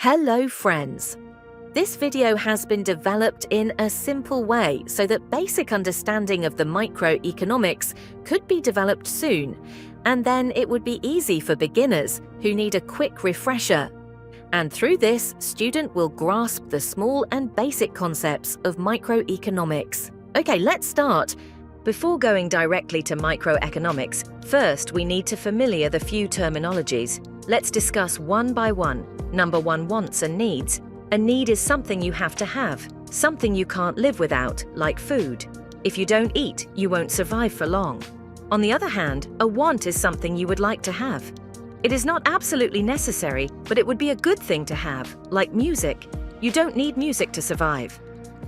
Hello friends! This video has been developed in a simple way so that basic understanding of the microeconomics could be developed soon, and then it would be easy for beginners who need a quick refresher. And through this, student will grasp the small and basic concepts of microeconomics. Okay, let's start. Before going directly to microeconomics, first we need to familiar the few terminologies. Let's discuss one by one. Number 1, wants and needs. A need is something you have to have, something you can't live without, like food. If you don't eat, you won't survive for long. On the other hand, a want is something you would like to have. It is not absolutely necessary, but it would be a good thing to have, like music. You don't need music to survive.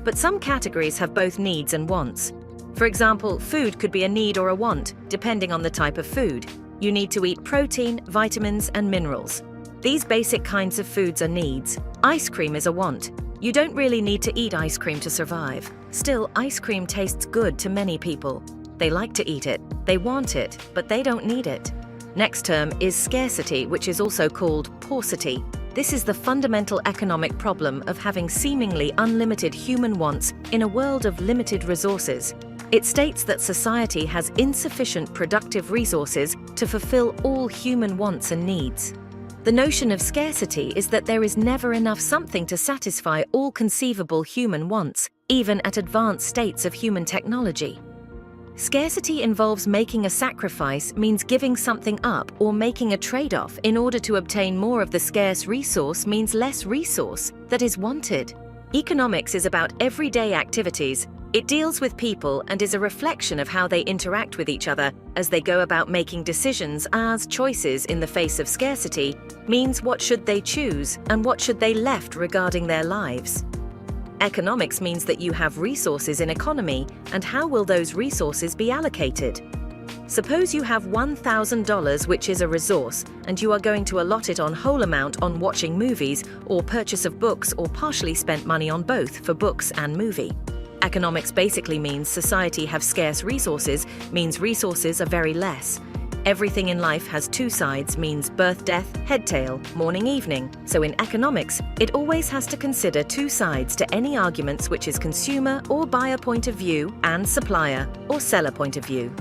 But some categories have both needs and wants. For example, food could be a need or a want, depending on the type of food. You need to eat protein, vitamins, and minerals. These basic kinds of foods are needs. Ice cream is a want. You don't really need to eat ice cream to survive. Still, ice cream tastes good to many people. They like to eat it, they want it, but they don't need it. Next term is scarcity, which is also called paucity. This is the fundamental economic problem of having seemingly unlimited human wants in a world of limited resources. It states that society has insufficient productive resources to fulfill all human wants and needs. The notion of scarcity is that there is never enough something to satisfy all conceivable human wants, even at advanced states of human technology. Scarcity involves making a sacrifice, means giving something up or making a trade-off in order to obtain more of the scarce resource, means less resource that is wanted. Economics is about everyday activities. It deals with people and is a reflection of how they interact with each other as they go about making decisions, as choices in the face of scarcity means what should they choose and what should they left regarding their lives. Economics means that you have resources in economy, and how will those resources be allocated? Suppose you have $1,000, which is a resource, and you are going to allot it on whole amount on watching movies or purchase of books, or partially spent money on both for books and movie. Economics basically means society have scarce resources, means resources are very less. Everything in life has two sides, means birth, death, head, tail, morning, evening. So in economics, it always has to consider two sides to any arguments, which is consumer or buyer point of view and supplier or seller point of view.